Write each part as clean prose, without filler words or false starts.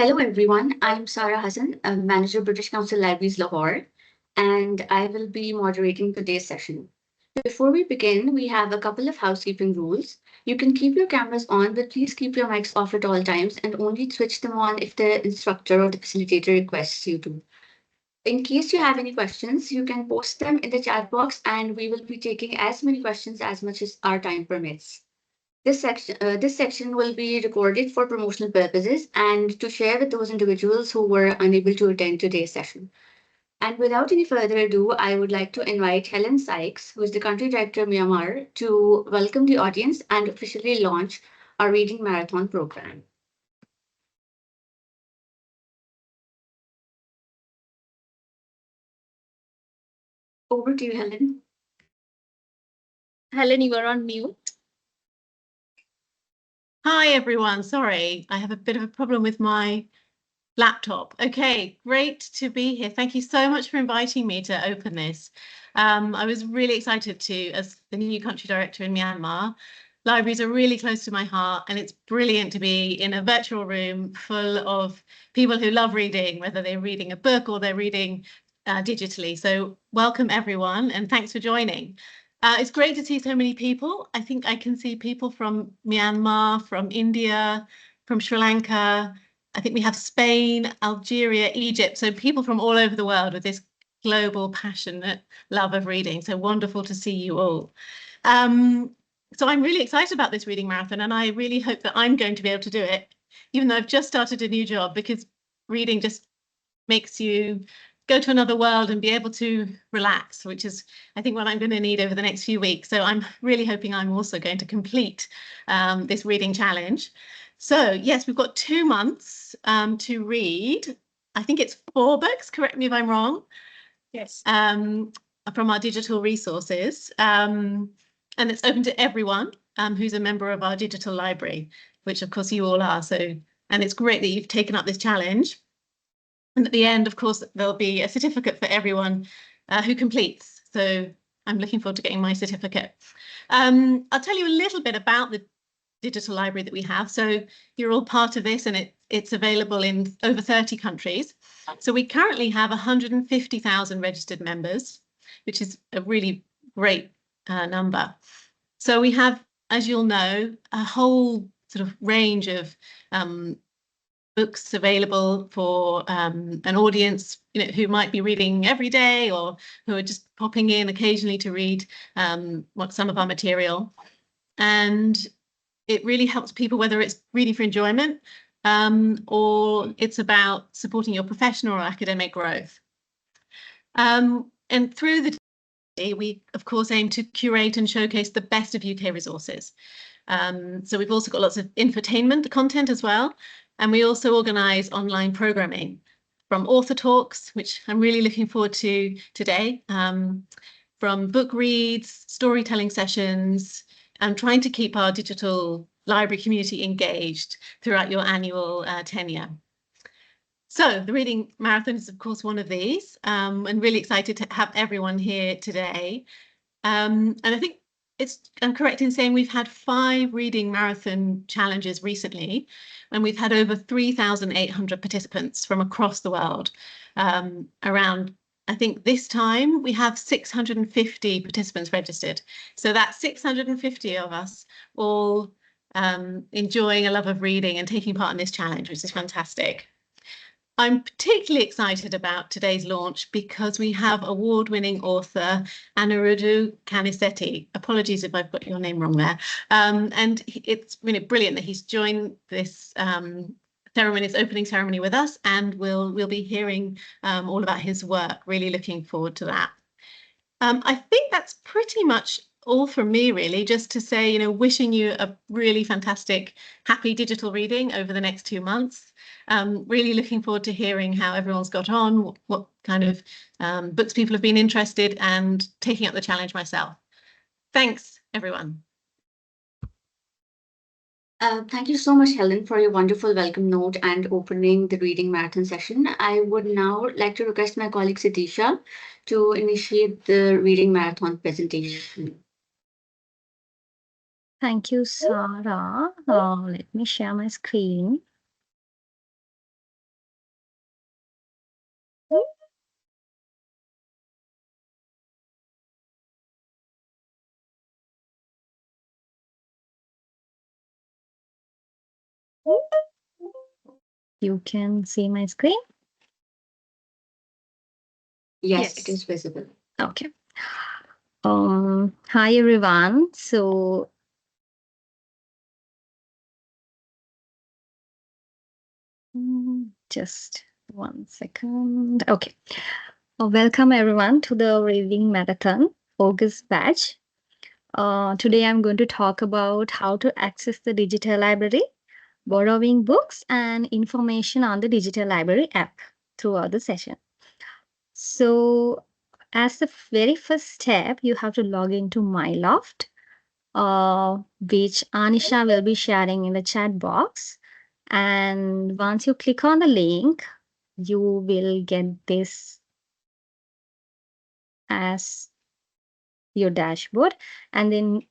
Hello, everyone. I'm Sarah Hassan, Manager, British Council Libraries, Lahore, and I will be moderating today's session. Before we begin, we have a couple of housekeeping rules. You can keep your cameras on, but please keep your mics off at all times and only switch them on if the instructor or the facilitator requests you to. In case you have any questions, you can post them in the chat box, and we will be taking as many questions as much as our time permits. This section will be recorded for promotional purposes and to share with those individuals who were unable to attend today's session. And without any further ado, I would like to invite Helen Sykes, who is the Country Director, Myanmar, to welcome the audience and officially launch our reading marathon program. Over to you, Helen. Helen, you are on mute. Hi, everyone. Sorry, I have a bit of a problem with my laptop. Okay, great to be here. Thank you so much for inviting me to open this. I was really excited to, as the new country director in Myanmar. Libraries are really close to my heart, and it's brilliant to be in a virtual room full of people who love reading, whether they're reading a book or they're reading digitally. So welcome, everyone, and thanks for joining. It's great to see so many people. I think I can see people from Myanmar, from India, from Sri Lanka. I think we have Spain, Algeria, Egypt. So people from all over the world with this global, passionate love of reading. So wonderful to see you all. So I'm really excited about this reading marathon, and I really hope that I'm going to be able to do it, even though I've just started a new job, because reading just makes you go to another world and be able to relax, which is, I think, what I'm going to need over the next few weeks. So I'm really hoping I'm also going to complete this reading challenge. So yes, we've got 2 months to read. I think it's 4 books, correct me if I'm wrong. Yes. From our digital resources. And it's open to everyone who's a member of our digital library, which of course you all are. So, and it's great that you've taken up this challenge. And at the end, of course, there'll be a certificate for everyone who completes. So I'm looking forward to getting my certificate. I'll tell you a little bit about the digital library that we have. So you're all part of this, and it's available in over 30 countries. So we currently have 150,000 registered members, which is a really great number. So we have, as you'll know, a whole sort of range of books available for an audience, who might be reading every day or who are just popping in occasionally to read some of our material. And it really helps people, whether it's reading for enjoyment or it's about supporting your professional or academic growth. And through the day, we, of course, aim to curate and showcase the best of UK resources. So we've also got lots of infotainment content as well. And we also organise online programming, from author talks, which I'm really looking forward to today, from book reads, storytelling sessions, and trying to keep our digital library community engaged throughout your annual tenure. So the reading marathon is, of course, one of these, and really excited to have everyone here today. And I think I'm correct in saying we've had 5 reading marathon challenges recently, and we've had over 3,800 participants from across the world. Around, I think this time we have 650 participants registered. So that's 650 of us all enjoying a love of reading and taking part in this challenge, which is fantastic. I'm particularly excited about today's launch because we have award-winning author Anirudh Kanisetti. Apologies if I've got your name wrong there. And it's really brilliant that he's joined this ceremony, this opening ceremony with us, and we'll be hearing all about his work. Really looking forward to that. I think that's pretty much all from me, really, just to say, wishing you a really fantastic, happy digital reading over the next 2 months. Really looking forward to hearing how everyone's got on, what kind of books people have been interested, and taking up the challenge myself. Thanks, everyone. Thank you so much, Helen, for your wonderful welcome note and opening the reading marathon session. I would now like to request my colleague Siddhisha to initiate the reading marathon presentation. Thank you, Sarah. Let me share my screen. You can see my screen? Yes, it is visible. Okay. Hi everyone. So just 1 second. Okay. Welcome everyone to the Reading Marathon August batch. Today I'm going to talk about how to access the digital library, borrowing books, and information on the digital library app throughout the session. So, as the very first step, you have to log into MyLoft, which Anisha will be sharing in the chat box. And once you click on the link, you will get this as your dashboard. And then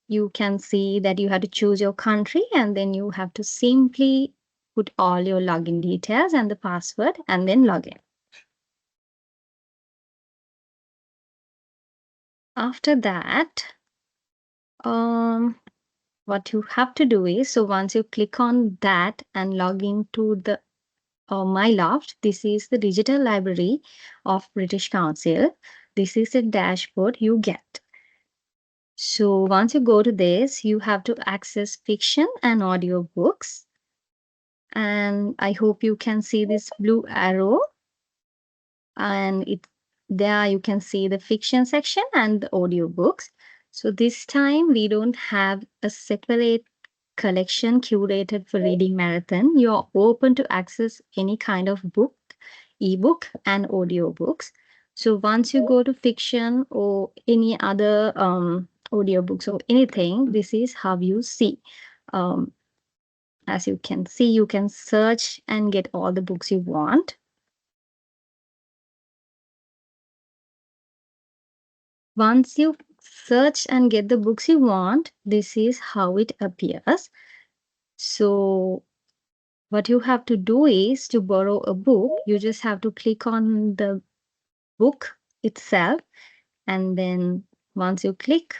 you can see that you have to choose your country, and then you have to simply put all your login details and the password and then log in. After that, what you have to do is, so once you click on that and log into the MyLoft, this is the digital library of British Council. This is the dashboard you get. So once you go to this, you have to access fiction and audio books. And I hope you can see this blue arrow, and there you can see the fiction section and the audio books. So this time we don't have a separate collection curated for reading marathon. You're open to access any kind of book, ebook, and audio books. So once you go to fiction or any other audiobooks or anything, this is how you see. Um, as you can see, you can search and get all the books you want. Once you search and get the books you want, this is how it appears. So what you have to do is, to borrow a book, you just have to click on the book itself. And then once you click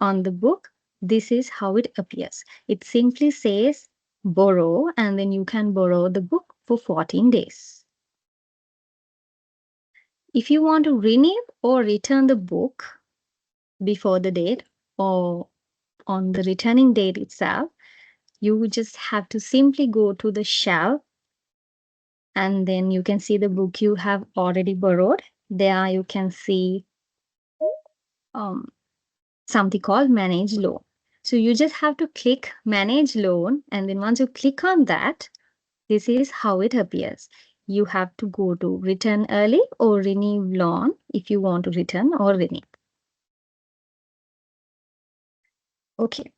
on the book, this is how it appears. It simply says borrow, and then you can borrow the book for 14 days. If you want to renew or return the book before the date or on the returning date itself, you just have to simply go to the shelf, and then you can see the book you have already borrowed. There you can see something called manage loan. So you just have to click manage loan, and then once you click on that, this is how it appears. You have to go to return early or renew loan if you want to return or renew. Okay,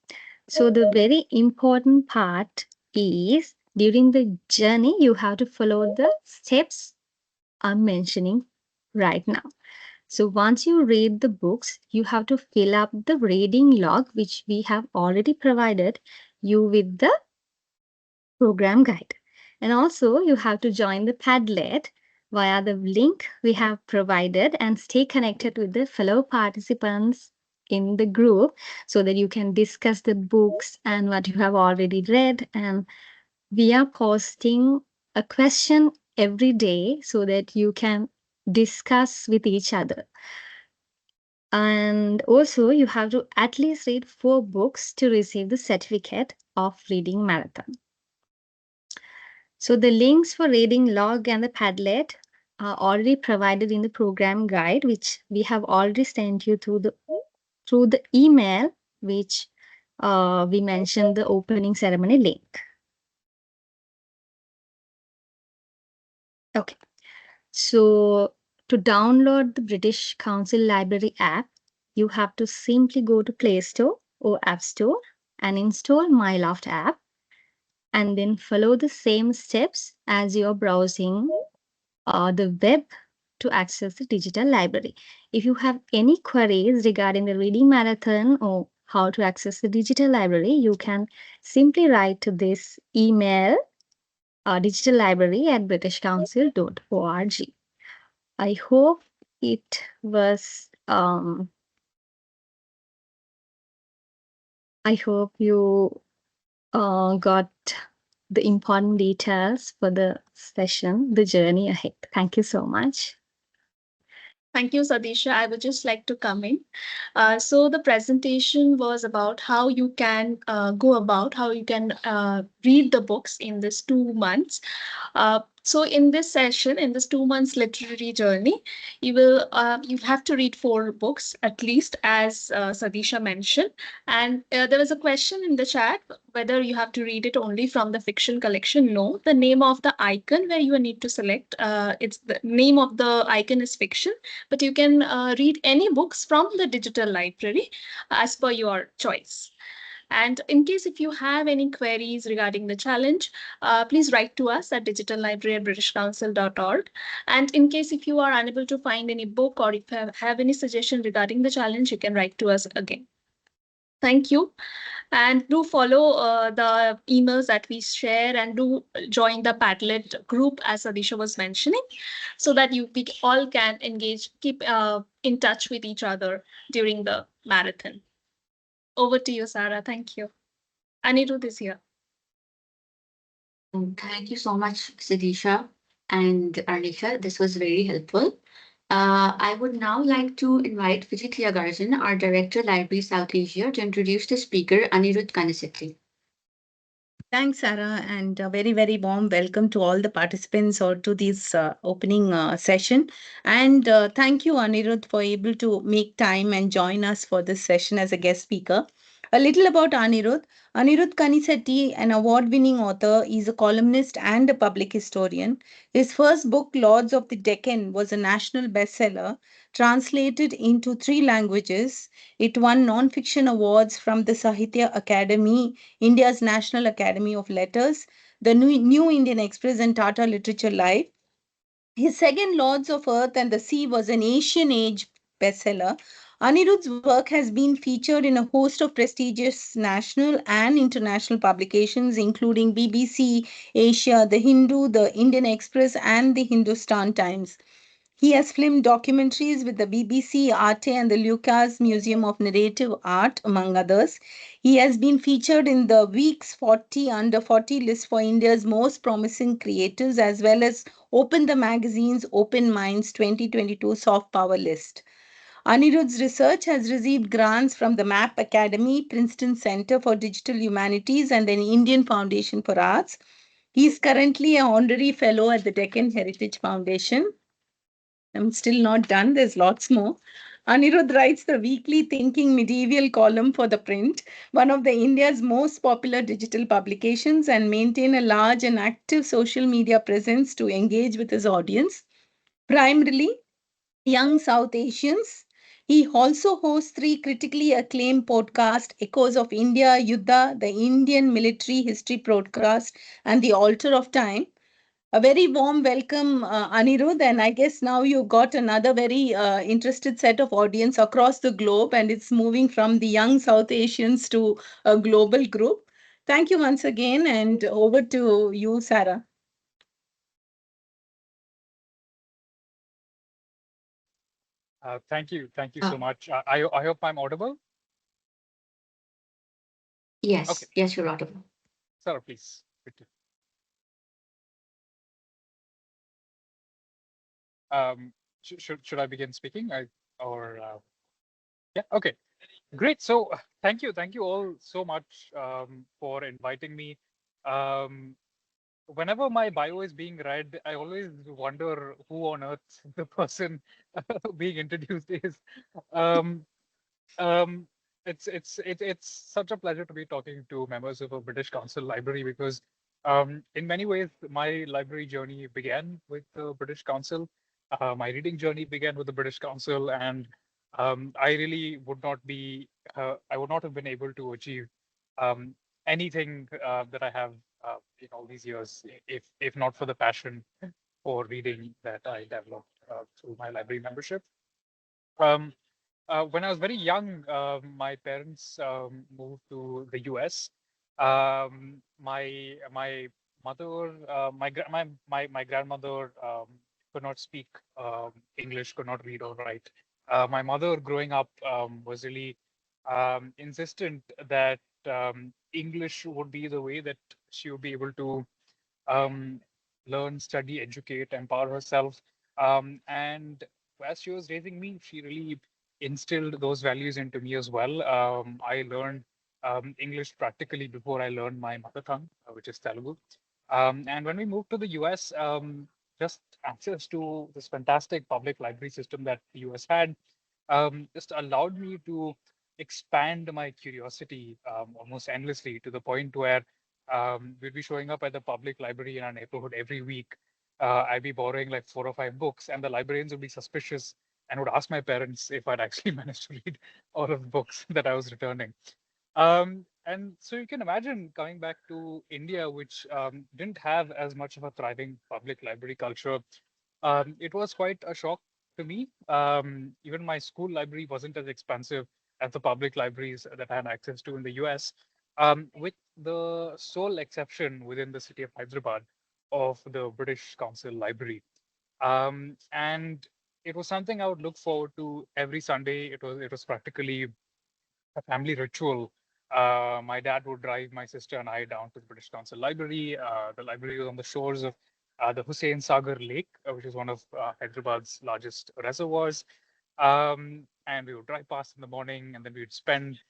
so the very important part is, during the journey, you have to follow the steps I'm mentioning right now. So once you read the books, you have to fill up the reading log, which we have already provided you with the program guide. And also you have to join the Padlet via the link we have provided and stay connected with the fellow participants in the group so that you can discuss the books and what you have already read. And we are posting a question every day so that you can discuss with each other. And also, you have to at least read 4 books to receive the certificate of reading marathon. So the links for reading log and the Padlet are already provided in the program guide, which we have already sent you through the email, which we mentioned the opening ceremony link. Okay. So to download the British Council Library app, you have to simply go to Play Store or App Store and install MyLoft app, and then follow the same steps as you're browsing the web to access the digital library. If you have any queries regarding the reading marathon or how to access the digital library, you can simply write to this email, digitallibrary@britishcouncil.org. I hope it was, I hope you got the important details for the session, the journey ahead. Thank you so much. Thank you, Sadisha. I would just like to come in. So the presentation was about how you can go about, how you can read the books in this 2 months. So in this session, in this 2 months literary journey, you have to read 4 books at least, as Sadisha mentioned. And there was a question in the chat whether you have to read it only from the fiction collection. No, the name of the icon where you need to select, it's the name of the icon is fiction, but you can read any books from the digital library as per your choice. And in case if you have any queries regarding the challenge, please write to us at digitallibrary@britishcouncil.org. And in case if you are unable to find any book, or if you have any suggestion regarding the challenge, you can write to us again. Thank you. And do follow the emails that we share, and do join the Padlet group, as Adisha was mentioning, so that we all can engage, keep in touch with each other during the marathon. Over to you, Sarah. Thank you. Anirudh is here. Thank you so much, Sidisha and Arnisha. This was very helpful. I would now like to invite Vijay Thiagarjan, our Director, Library South Asia, to introduce the speaker, Anirudh Kanisetti. Thanks, Sarah, and a very, very warm welcome to all the participants or to this opening session. And thank you, Anirudh, for able to make time and join us for this session as a guest speaker. A little about Anirudh. Anirudh Kanisetti, an award-winning author, is a columnist and a public historian. His first book, Lords of the Deccan, was a national bestseller, translated into 3 languages. It won non-fiction awards from the Sahitya Academy, India's National Academy of Letters, the New Indian Express, and Tata Literature Live. His second, Lords of Earth and the Sea, was an Asian Age bestseller. Anirudh's work has been featured in a host of prestigious national and international publications, including BBC Asia, The Hindu, The Indian Express, and the Hindustan Times. He has filmed documentaries with the BBC, Arte, and the Lucas Museum of Narrative Art, among others. He has been featured in the Week's 40 Under 40 list for India's most promising creatives, as well as Open the Magazine's Open Minds 2022 Soft Power list. Anirudh's research has received grants from the MAP Academy, Princeton Center for Digital Humanities, and the Indian Foundation for Arts. He is currently an honorary fellow at the Deccan Heritage Foundation. I'm still not done. There's lots more. Anirudh writes the weekly Thinking Medieval column for The Print, one of the India's most popular digital publications, and maintain a large and active social media presence to engage with his audience, primarily young South Asians. He also hosts 3 critically acclaimed podcasts: Echoes of India, Yuddha, the Indian Military History Podcast, and The Altar of Time. A very warm welcome, Anirudh. And I guess now you've got another very interested set of audience across the globe, and it's moving from the young South Asians to a global group. Thank you once again, and over to you, Sarah. Thank you so Uh, much. I hope I'm audible. Okay, yes, you're audible. Sarah, please. Should I begin speaking? Yeah, okay, great. So thank you all so much for inviting me. Um, Whenever my bio is being read, I always wonder who on earth the person being introduced is. Um, um, it's such a pleasure to be talking to members of a British Council library, because in many ways my library journey began with the British Council. My reading journey began with the British Council, and I really would not be I would not have been able to achieve um, anything that I have in all these years if not for the passion for reading that I developed through my library membership. Um, when I was very young, my parents moved to the US. My mother, my grandmother could not speak English, could not read or write. My mother, growing up, was really insistent that English would be the way that she would be able to um, learn, study, educate, empower herself. And as she was raising me, she really instilled those values into me as well. I learned English practically before I learned my mother tongue, which is Telugu. And when we moved to the US, just access to this fantastic public library system that the US had just allowed me to expand my curiosity almost endlessly to the point where we'd be showing up at the public library in our neighborhood every week. I'd be borrowing like 4 or 5 books, and the librarians would be suspicious and would ask my parents if I'd actually managed to read all of the books that I was returning. And so you can imagine coming back to India, which didn't have as much of a thriving public library culture. It was quite a shock to me. Even my school library wasn't as expansive as the public libraries that I had access to in the US, with the sole exception within the city of Hyderabad of the British Council Library. And it was something I would look forward to every Sunday. It was practically a family ritual. My dad would drive my sister and I down to the British Council Library. The library was on the shores of the Hussain Sagar Lake, which is one of Hyderabad's largest reservoirs. And we would drive past in the morning, and then we would spend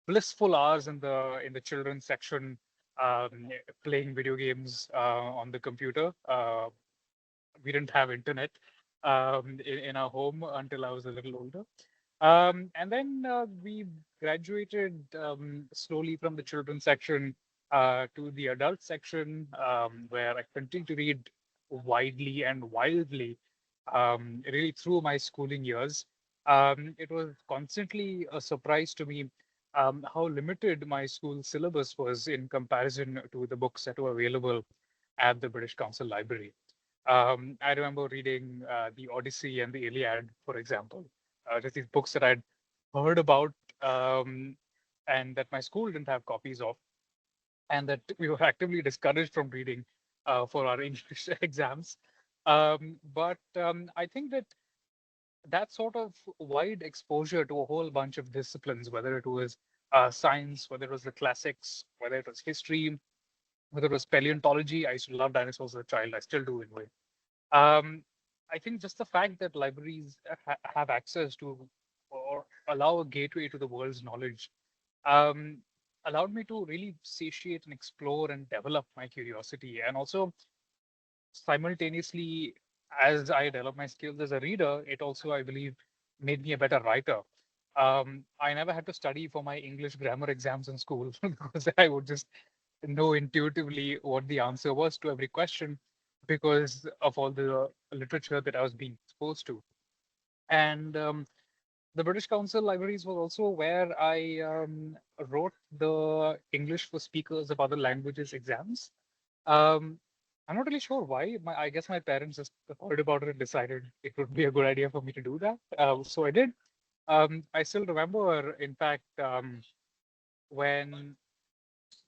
blissful hours in the children's section playing video games on the computer. We didn't have internet in our home until I was a little older. And then we graduated slowly from the children's section to the adult section, where I continued to read widely and wildly, really through my schooling years. It was constantly a surprise to me how limited my school syllabus was in comparison to the books that were available at the British Council Library. I remember reading the Odyssey and the Iliad, for example, just these books that I'd heard about and that my school didn't have copies of, and that we were actively discouraged from reading for our English exams. But I think that that sort of wide exposure to a whole bunch of disciplines, whether it was science, whether it was the classics, whether it was history, whether it was paleontology. I used to love dinosaurs as a child. I still do in a way. Um, I think just the fact that libraries have access to or allow a gateway to the world's knowledge um, allowed me to really satiate and explore and develop my curiosity. And also, simultaneously, as I developed my skills as a reader, it also, I believe, made me a better writer. I never had to study for my English grammar exams in school because I would just know intuitively what the answer was to every question because of all the literature that I was being exposed to. And the British Council libraries was also where I wrote the English for Speakers of Other Languages exams. Um, I'm not really sure why. I guess my parents just heard about it and decided it would be a good idea for me to do that. So I did. I still remember, in fact, when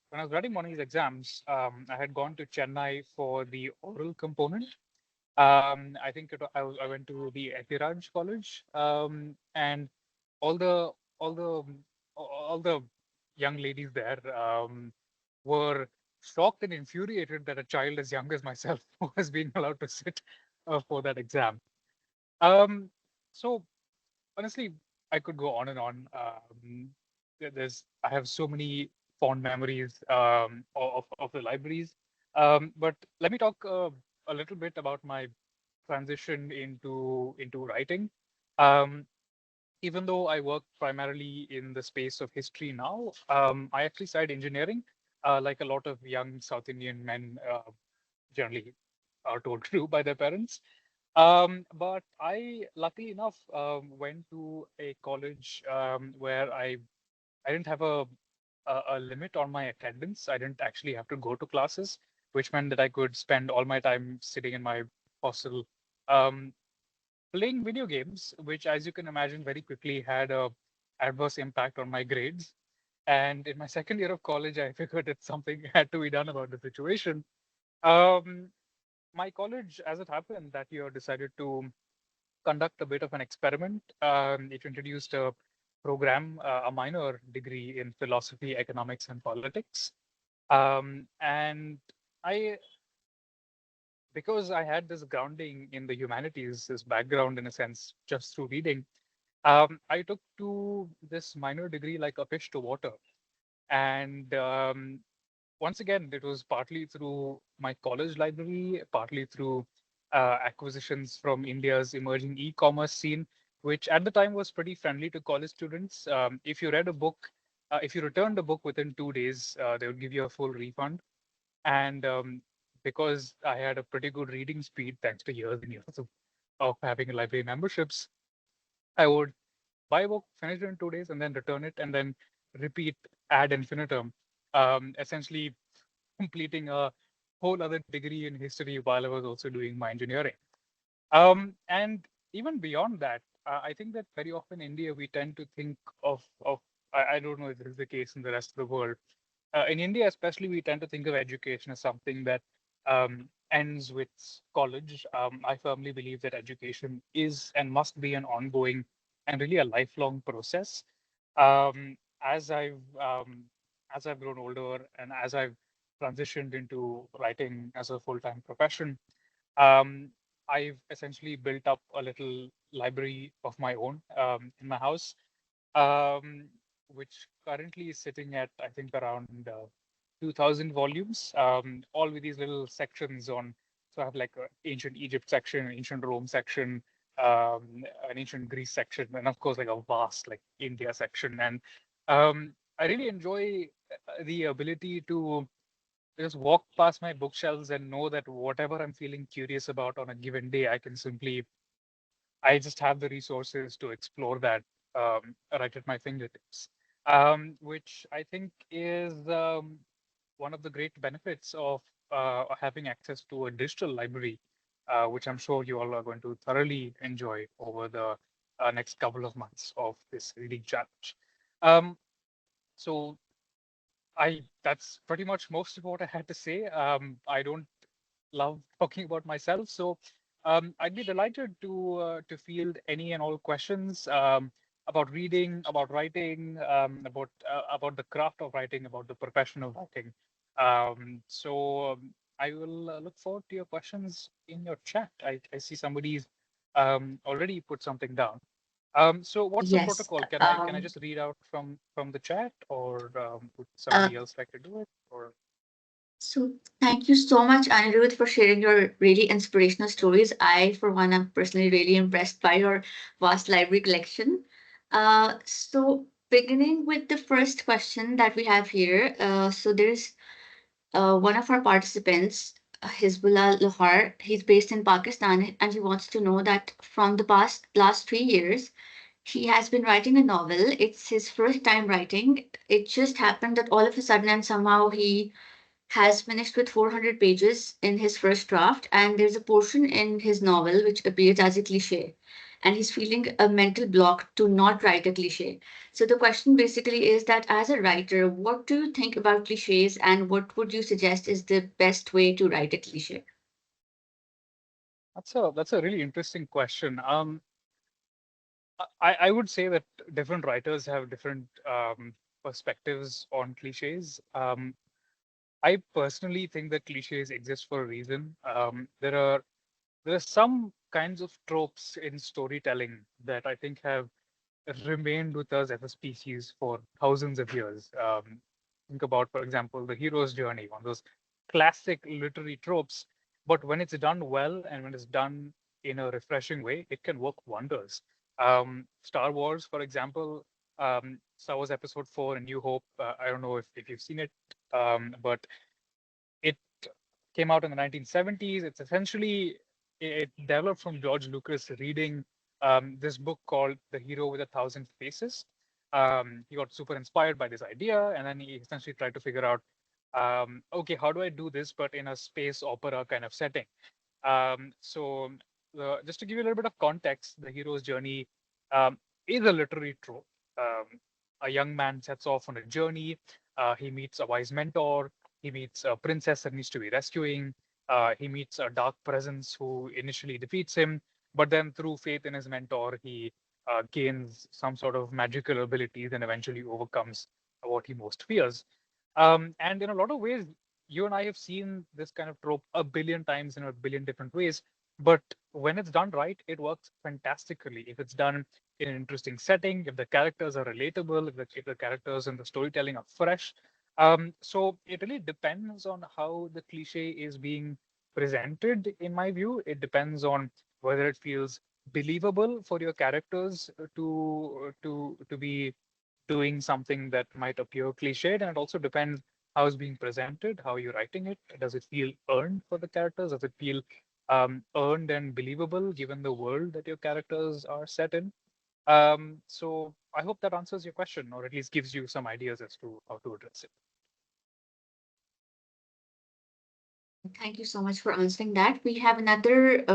when I was writing one of these exams, I had gone to Chennai for the oral component. I think I went to the Etiraj College, and all the all the all the young ladies there were shocked and infuriated that a child as young as myself was being allowed to sit for that exam. Um, so honestly, I could go on and on. I have so many fond memories of the libraries. But let me talk a little bit about my transition into writing. Um, Even though I work primarily in the space of history now, I actually studied engineering, like a lot of young South Indian men generally are told to do by their parents. But I, luckily enough, went to a college where I didn't have a limit on my attendance. I didn't actually have to go to classes, which meant that I could spend all my time sitting in my hostel um, playing video games, which, as you can imagine, very quickly had a adverse impact on my grades. And in my second year of college, I figured that something had to be done about the situation. Um, my college, as it happened that year, decided to conduct a bit of an experiment. It introduced a program, a minor degree in philosophy, economics, and politics. And I, because I had this grounding in the humanities, this background in a sense, just through reading, I took to this minor degree like a fish to water. And once again, it was partly through my college library, partly through acquisitions from India's emerging e-commerce scene, which at the time was pretty friendly to college students. If you read a book, if you returned a book within 2 days, they would give you a full refund. And because I had a pretty good reading speed, thanks to years and years of having library memberships, I would buy a book, finish it in 2 days, and then return it, and then repeat ad infinitum, essentially completing a whole other degree in history while I was also doing my engineering. And even beyond that, I think that very often in India we tend to think of I don't know if this is the case in the rest of the world. In India, especially, we tend to think of education as something that ends with college. I firmly believe that education is and must be an ongoing and really a lifelong process. Um, as I've um, as I've grown older and as I've transitioned into writing as a full-time profession, um, I've essentially built up a little library of my own in my house, um, which currently is sitting at, I think, around 2000 volumes, all with these little sections on. So I have like an ancient Egypt section, ancient Rome section, an ancient Greece section, and of course, like a vast like India section. And I really enjoy the ability to just walk past my bookshelves and know that whatever I'm feeling curious about on a given day, I just have the resources to explore that right at my fingertips, which I think is one of the great benefits of having access to a digital library, which I'm sure you all are going to thoroughly enjoy over the next couple of months of this reading challenge. Um, so that's pretty much most of what I had to say. I don't love talking about myself. So I'd be delighted to field any and all questions about reading, about writing, about the craft of writing, about the profession of writing. I will look forward to your questions in your chat. I see somebody's already put something down. So what's the Yes. protocol? Can I just read out from the chat, or would Uh, somebody else like to do it? Or So thank you so much, Anirudh, for sharing your really inspirational stories. I, for one, am personally really impressed by your vast library collection. So beginning with the first question that we have here. So there's one of our participants, Hizbullah Lahar. He's based in Pakistan, and he wants to know that from the past last 3 years, he has been writing a novel. It's his first time writing. It just happened that all of a sudden and somehow he has finished with 400 pages in his first draft, and there's a portion in his novel which appears as a cliche. And he's feeling a mental block to not write a cliche. So the question basically is that as a writer, what do you think about cliches, and what would you suggest is the best way to write a cliche? that's a really interesting question. I would say that different writers have different perspectives on cliches. I personally think that cliches exist for a reason. There are some kinds of tropes in storytelling that I think have remained with us as a species for thousands of years. Think about, for example, the hero's journey, one of those classic literary tropes. But when it's done well and when it's done in a refreshing way, it can work wonders. Star Wars, for example, Star Wars Episode 4, A New Hope. I don't know if you've seen it, but it came out in the 1970s. It's essentially it developed from George Lucas reading this book called The Hero with a Thousand Faces. He got super inspired by this idea, and then he essentially tried to figure out, okay, how do I do this, but in a space opera kind of setting? Just to give you a little bit of context, the hero's journey is a literary trope. A young man sets off on a journey. He meets a wise mentor. He meets a princess that needs to be rescuing. He meets a dark presence who initially defeats him, but then through faith in his mentor, he gains some sort of magical abilities and eventually overcomes what he most fears. And in a lot of ways, you and I have seen this kind of trope a billion times in a billion different ways. But when it's done right, it works fantastically. If it's done in an interesting setting, if the characters are relatable, if the characters and the storytelling are fresh. So it really depends on how the cliche is being presented, in my view. It depends on whether it feels believable for your characters to be doing something that might appear cliched, and it also depends how it's being presented, how you're writing it. Does it feel earned for the characters? Does it feel earned and believable given the world that your characters are set in? So I hope that answers your question, or at least gives you some ideas as to how to address it. Thank you so much for answering that. We have another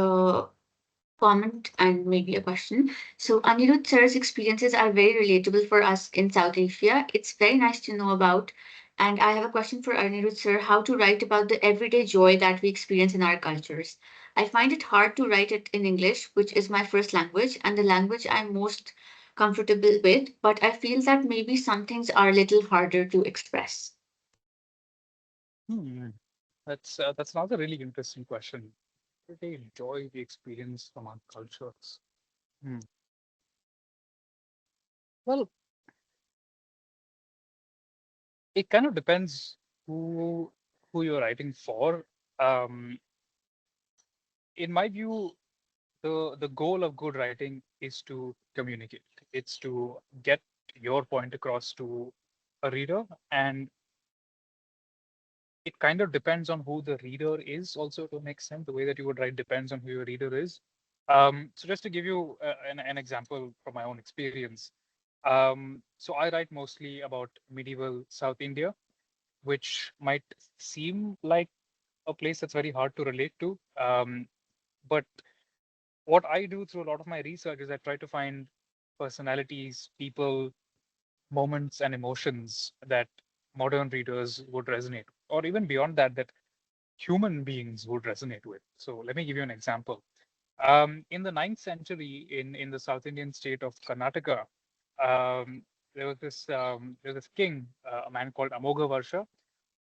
comment and maybe a question. So Anirudh sir's experiences are very relatable for us in South Asia. It's very nice to know about. And I have a question for Anirudh sir, how to write about the everyday joy that we experience in our cultures. I find it hard to write it in English, which is my first language and the language I'm most comfortable with, but I feel that maybe some things are a little harder to express. Hmm. That's another really interesting question. What do they enjoy the experience from our cultures? Hmm. Well, it kind of depends who you're writing for. Um, in my view, the goal of good writing is to communicate. It's to get your point across to a reader, and it kind of depends on who the reader is. Also, to an extent, the way that you would write depends on who your reader is. So just to give you an example from my own experience, so I write mostly about medieval South India, which might seem like a place that's very hard to relate to. But what I do through a lot of my research is I try to find personalities, people, moments, and emotions that modern readers would resonate, or even beyond that, that human beings would resonate with. So let me give you an example. In the 9th century, in the South Indian state of Karnataka, um, there was this king, a man called Amogha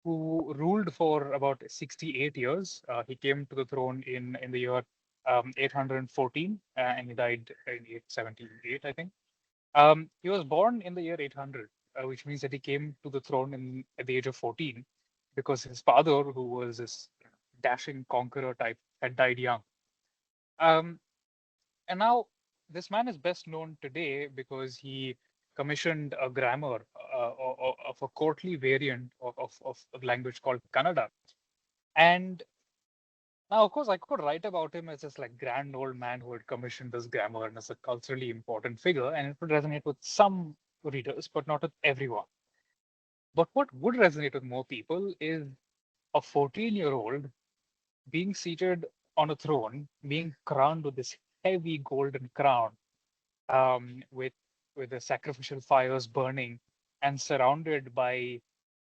who ruled for about 68 years. He came to the throne in the year 814, and he died in 878, I think. He was born in the year 800, which means that he came to the throne at the age of 14 because his father, who was this dashing conqueror type, had died young. Um, and now this man is best known today because he commissioned a grammar of a courtly variant of a language called Kannada. And now, of course, I could write about him as this like grand old man who had commissioned this grammar and as a culturally important figure, and it would resonate with some readers, but not with everyone. But what would resonate with more people is a 14-year-old being seated on a throne, being crowned with this heavy golden crown, with the sacrificial fires burning, and surrounded by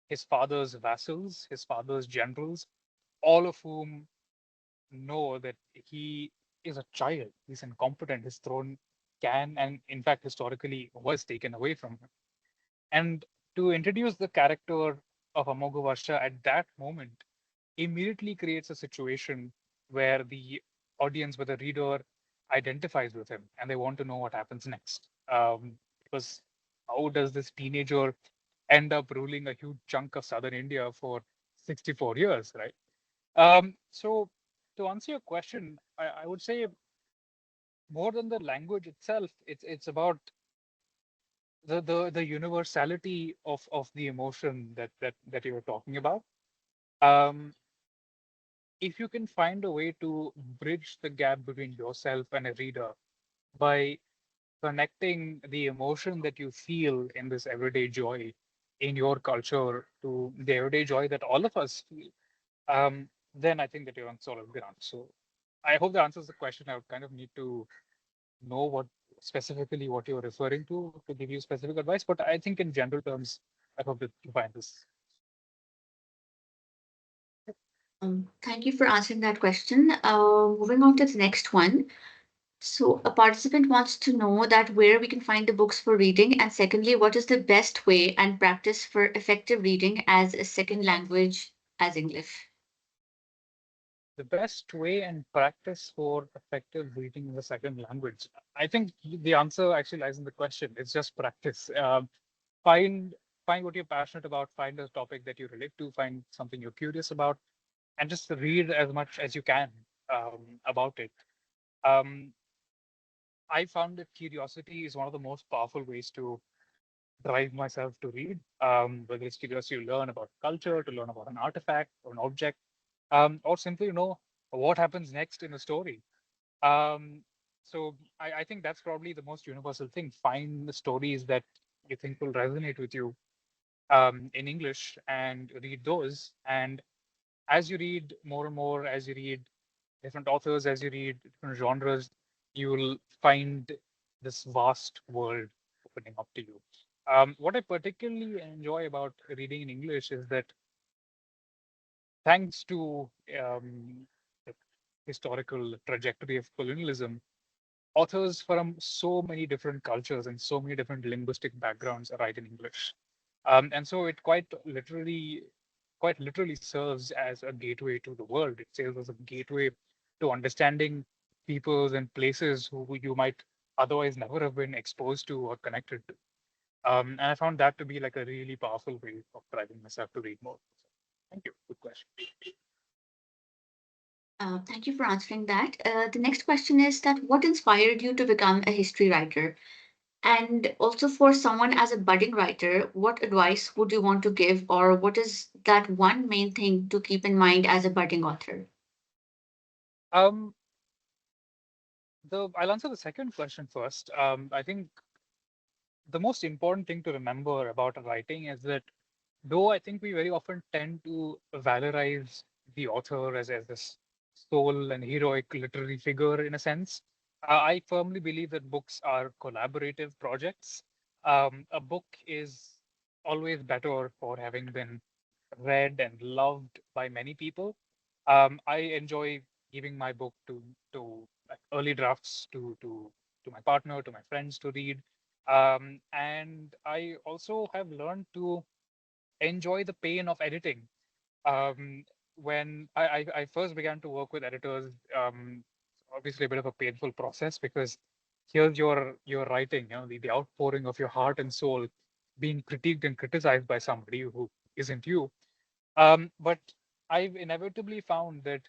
his father's vassals, his father's generals, all of whom know that he is a child, he's incompetent, his throne can and in fact historically was taken away from him. And to introduce the character of Amoghavasha at that moment immediately creates a situation where the audience, where the reader identifies with him and they want to know what happens next. Because how does this teenager end up ruling a huge chunk of southern India for 64 years, right? So to answer your question, I would say more than the language itself, it's about the universality of the emotion that you're talking about. Um, if you can find a way to bridge the gap between yourself and a reader by connecting the emotion that you feel in this everyday joy in your culture to the everyday joy that all of us feel, then I think that you're on solid ground. So I hope that answers the question. I would kind of need to know what specifically what you're referring to give you specific advice. But I think in general terms, I hope that you find this. Thank you for answering that question. Moving on to the next one. So a participant wants to know that where we can find the books for reading, and secondly, what is the best way and practice for effective reading as a second language as English? The best way and practice for effective reading in the second language. I think the answer actually lies in the question. It's just practice. Find find what you're passionate about. Find a topic that you relate to. Find something you're curious about, and just read as much as you can about it. Um, I found that curiosity is one of the most powerful ways to drive myself to read. Whether it's curiosity to learn about culture, to learn about an artifact or an object, or simply to know what happens next in a story. Um, so I think that's probably the most universal thing. Find the stories that you think will resonate with you in English and read those. And as you read more and more, as you read different authors, as you read different genres, you will find this vast world opening up to you. What I particularly enjoy about reading in English is that thanks to the historical trajectory of colonialism, authors from so many different cultures and so many different linguistic backgrounds write in English. And so it quite literally serves as a gateway to the world. It serves as a gateway to understanding peoples and places who you might otherwise never have been exposed to or connected to. And I found that to be like a really powerful way of driving myself to read more. Thank you. Good question. Thank you for answering that. The next question is that what inspired you to become a history writer? And also for someone as a budding writer, what advice would you want to give, or what is that one main thing to keep in mind as a budding author? Um, I'll answer the second question first. I think the most important thing to remember about writing is that though I think we very often tend to valorize the author as this sole and heroic literary figure in a sense, I firmly believe that books are collaborative projects. A book is always better for having been read and loved by many people. I enjoy giving my book to like early drafts to my partner, to my friends to read. And I also have learned to enjoy the pain of editing. Um, when I first began to work with editors, obviously a bit of a painful process because here's your writing, the outpouring of your heart and soul being critiqued and criticized by somebody who isn't you. But I've inevitably found that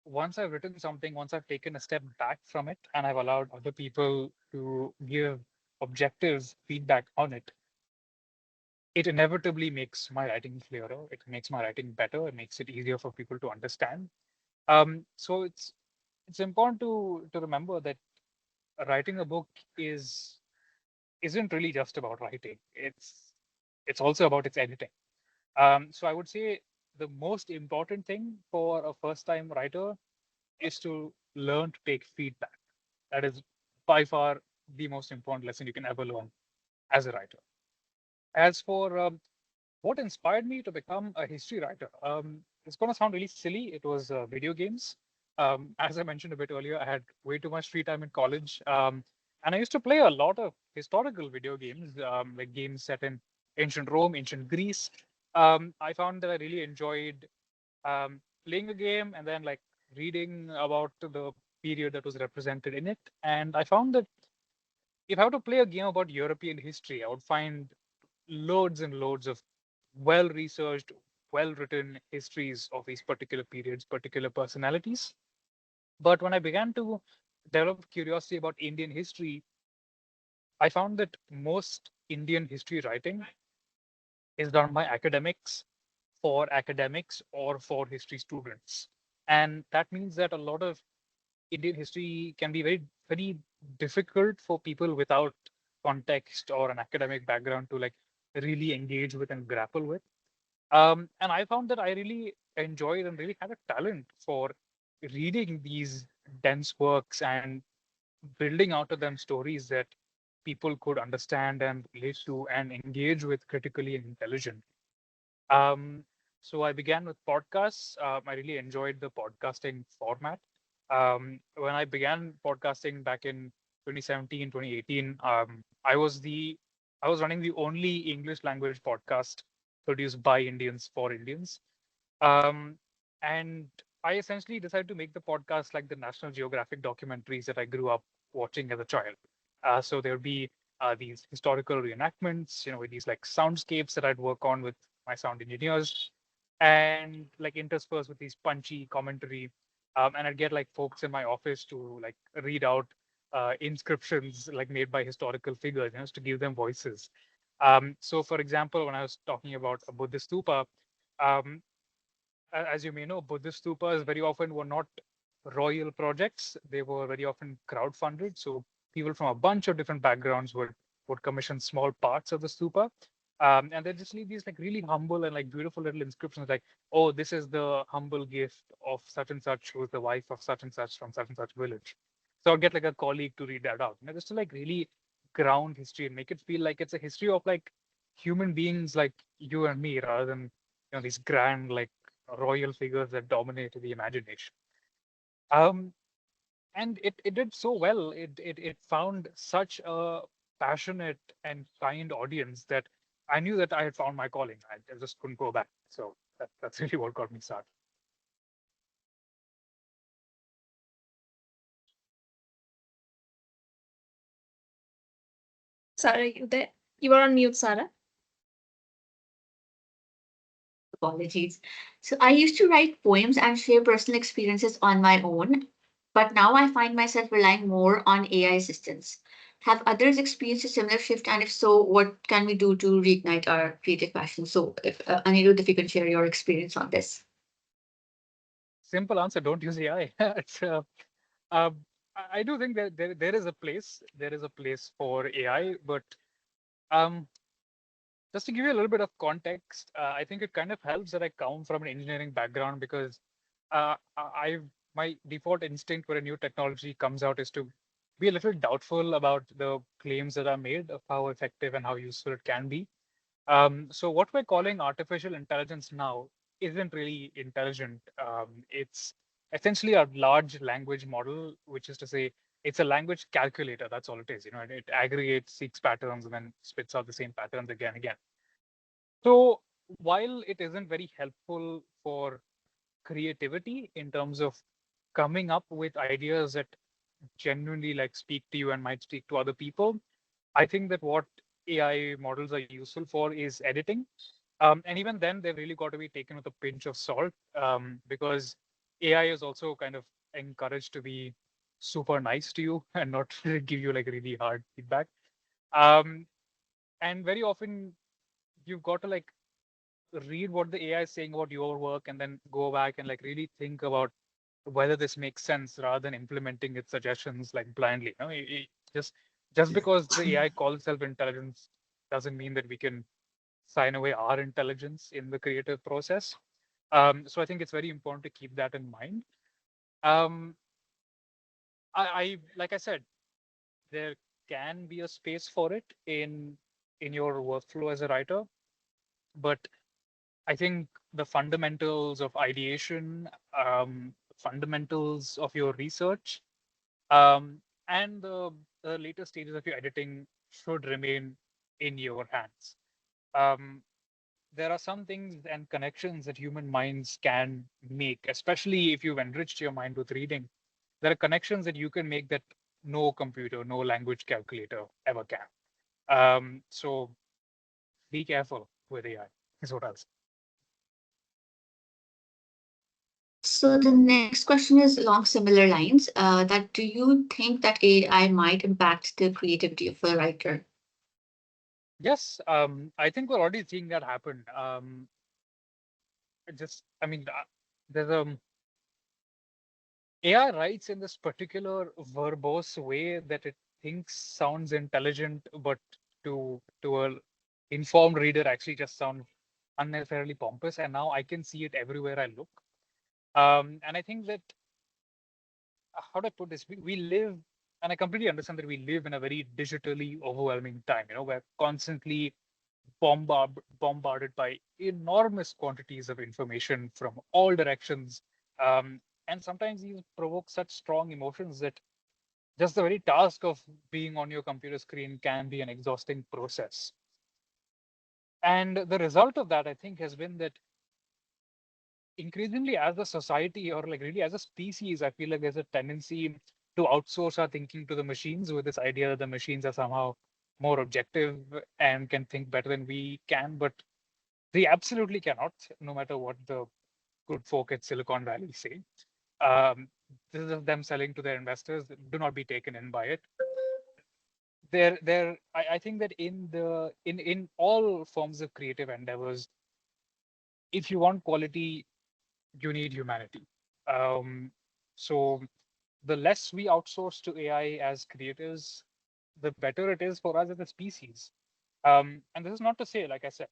once I've written something, once I've taken a step back from it and I've allowed other people to give objective feedback on it, it inevitably makes my writing clearer. It makes my writing better. It makes it easier for people to understand. So it's important to remember that writing a book isn't really just about writing. It's also about its editing. So I would say the most important thing for a first-time writer is to learn to take feedback. That is by far the most important lesson you can ever learn as a writer. As for what inspired me to become a history writer? It's going to sound really silly. It was video games. As I mentioned a bit earlier, I had way too much free time in college. And I used to play a lot of historical video games, like games set in ancient Rome, ancient Greece. I found that I really enjoyed playing a game and then like reading about the period that was represented in it. And I found that if I were to play a game about European history, I would find loads and loads of well researched, well written histories of these particular periods, particular personalities. But when I began to develop curiosity about Indian history, I found that most Indian history writing is done by academics for academics or for history students. And that means that a lot of Indian history can be very difficult for people without context or an academic background to like really engage with and grapple with. And I found that I really enjoyed and really had a talent for reading these dense works and building out of them stories that people could understand and relate to and engage with critically and intelligently. Um, so I began with podcasts. I really enjoyed the podcasting format. When I began podcasting back in 2017, 2018, I was running the only English language podcast produced by Indians for Indians. Um, and I essentially decided to make the podcast like the National Geographic documentaries that I grew up watching as a child. So there would be these historical reenactments, with these like soundscapes that I'd work on with my sound engineers, and like interspersed with these punchy commentary. And I'd get like folks in my office to like read out inscriptions like made by historical figures, to give them voices. So, for example, when I was talking about a Buddhist stupa, um, as you may know, Buddhist stupas very often were not royal projects. They were very often crowdfunded. So people from a bunch of different backgrounds would commission small parts of the stupa. And they just leave these like really humble and like beautiful little inscriptions like, oh, this is the humble gift of such and such, who's the wife of such and such from such and such village. So I'll get like a colleague to read that out. Just to like really ground history and make it feel like it's a history of like human beings like you and me rather than these grand like royal figures that dominated the imagination. Um, and it did so well. It found such a passionate and kind audience that I knew that I had found my calling. I just couldn't go back. So that's really what got me started. Sarah, you there? You are on mute, Sarah. Apologies. So I used to write poems and share personal experiences on my own, but now I find myself relying more on AI assistance. Have others experienced a similar shift? And if so, what can we do to reignite our creative passion? So, if Anirudh, if you can share your experience on this. Simple answer: don't use AI. it's uh, I do think that there is a place. There is a place for AI, but um, just to give you a little bit of context, I think it kind of helps that I come from an engineering background because my default instinct when a new technology comes out is to be a little doubtful about the claims that are made of how effective and how useful it can be. So what we're calling artificial intelligence now isn't really intelligent. It's essentially a large language model, which is to say, it's a language calculator. That's all it is. It aggregates, seeks patterns, and then spits out the same patterns again and again. So while it isn't very helpful for creativity in terms of coming up with ideas that genuinely like speak to you and might speak to other people, I think that what AI models are useful for is editing. And even then, they've really got to be taken with a pinch of salt because AI is also kind of encouraged to be super nice to you and not give you like really hard feedback. Um, and very often, you've got to like read what the AI is saying about your work and then go back and like really think about whether this makes sense rather than implementing its suggestions like blindly. Just because the AI calls itself intelligence doesn't mean that we can sign away our intelligence in the creative process. So I think it's very important to keep that in mind. Um, I like I said, there can be a space for it in your workflow as a writer, but I think the fundamentals of ideation, fundamentals of your research, and the later stages of your editing should remain in your hands. Um, there are some things and connections that human minds can make, especially if you've enriched your mind with reading. There are connections that you can make that no computer, no language calculator ever can. So be careful with AI, is what I'll say. So the next question is along similar lines. That do you think that AI might impact the creativity of a writer? Yes, I think we're already seeing that happen. I mean, there's AI writes in this particular verbose way that it thinks sounds intelligent, but to a informed reader actually just sound unnecessarily pompous. And now I can see it everywhere I look. And I think that how do I put this? We live, and I completely understand that we live in a very digitally overwhelming time. We're constantly bombarded by enormous quantities of information from all directions. And sometimes these provoke such strong emotions that just the very task of being on your computer screen can be an exhausting process. And the result of that, I think, has been that increasingly as a society or like really as a species, I feel like there's a tendency to outsource our thinking to the machines with this idea that the machines are somehow more objective and can think better than we can, but they absolutely cannot, no matter what the good folk at Silicon Valley say. Um, this is them selling to their investors. Do not be taken in by it. I think that in all forms of creative endeavors, if you want quality, you need humanity. Um, so the less we outsource to AI as creators, the better it is for us as a species. And this is not to say, like I said,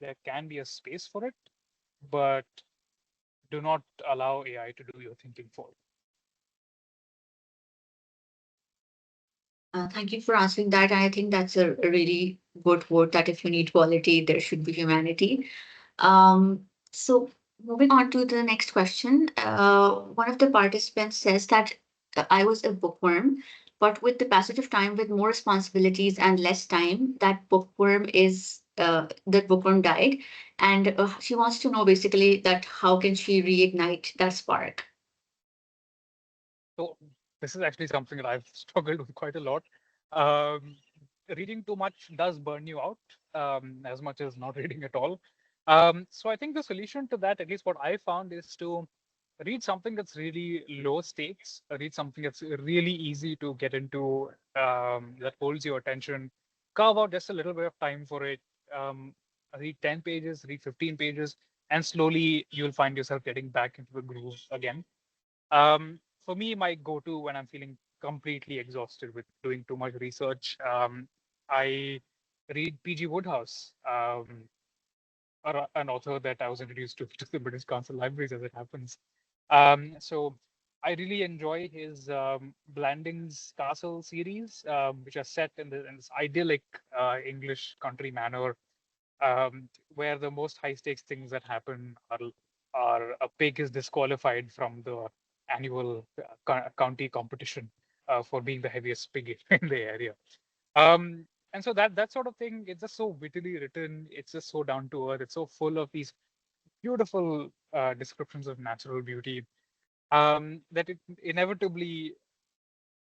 there can be a space for it, but do not allow AI to do your thinking for you. Thank you for answering that. I think that's a really good word that if you need quality, there should be humanity. So moving on to the next question, one of the participants says that I was a bookworm, but with the passage of time, with more responsibilities and less time, that bookworm died, and she wants to know basically that how can she reignite that spark? So this is actually something that I've struggled with quite a lot. Um, Reading too much does burn you out, as much as not reading at all. So I think the solution to that, at least what I found, is to read something that's really low stakes, read something that's really easy to get into, that holds your attention. Carve out just a little bit of time for it. Um, Read 10 pages, read 15 pages, and slowly you'll find yourself getting back into the groove again. For me, my go-to when I'm feeling completely exhausted with doing too much research, I read P.G. Woodhouse, an author that I was introduced to the British Council Libraries, as it happens. So I really enjoy his Blandings Castle series, which are set in this idyllic English country manor, where the most high stakes things that happen are a pig is disqualified from the annual county competition for being the heaviest pig in the area. And so that sort of thing, it's just so wittily written. It's just so down to earth. It's so full of these beautiful descriptions of natural beauty, that it inevitably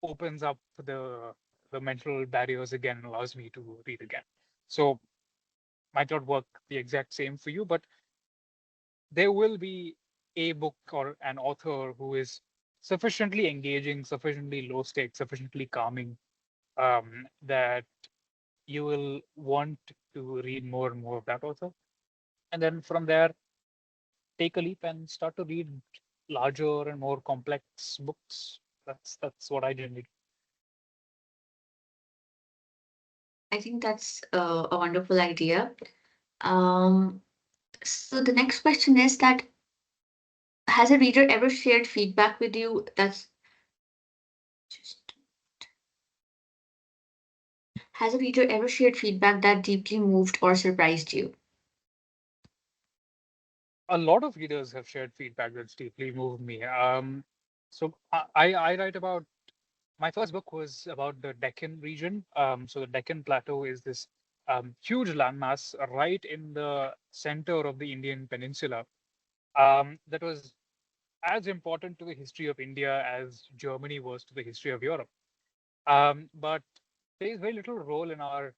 opens up the mental barriers again and allows me to read again. So might not work the exact same for you, but there will be a book or an author who is sufficiently engaging, sufficiently low stakes, sufficiently calming, that you will want to read more and more of that author. And then from there, take a leap and start to read larger and more complex books. That's what I generally do. I think that's a wonderful idea. Um, so the next question is that has a reader ever shared feedback with you that's just has a reader ever shared feedback that deeply moved or surprised you? A lot of readers have shared feedback that's deeply moved me. So I write about my first book was about the Deccan region. So the Deccan Plateau is this huge landmass right in the center of the Indian peninsula, that was as important to the history of India as Germany was to the history of Europe. But there is very little role in our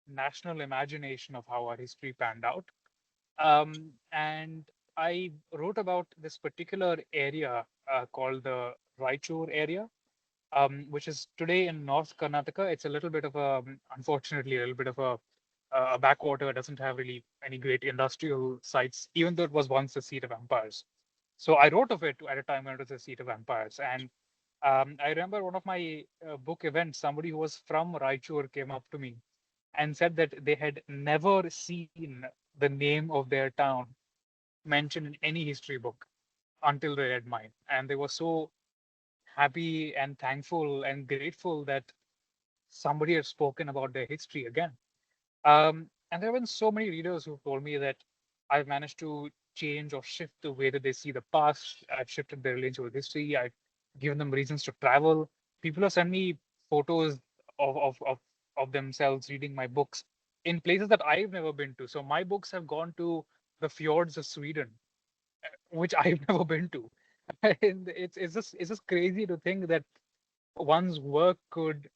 national imagination of how our history panned out. And I wrote about this particular area called the Raichur area, which is today in North Karnataka. It's a little bit of unfortunately, a little bit of a backwater. It doesn't have really any great industrial sites, even though it was once the seat of empires. So I wrote of it at a time when it was the seat of empires. And I remember one of my book events, somebody who was from Raichur came up to me and said that they had never seen the name of their town mentioned in any history book until they read mine. And they were so happy and thankful and grateful that somebody had spoken about their history again. And there have been so many readers who told me that I've managed to change or shift the way that they see the past. I've shifted their relationship with history. I've given them reasons to travel. People have sent me photos of of of, of themselves reading my books in places that I've never been to. So my books have gone to the fjords of Sweden, which I've never been to. And it's just crazy to think that one's work could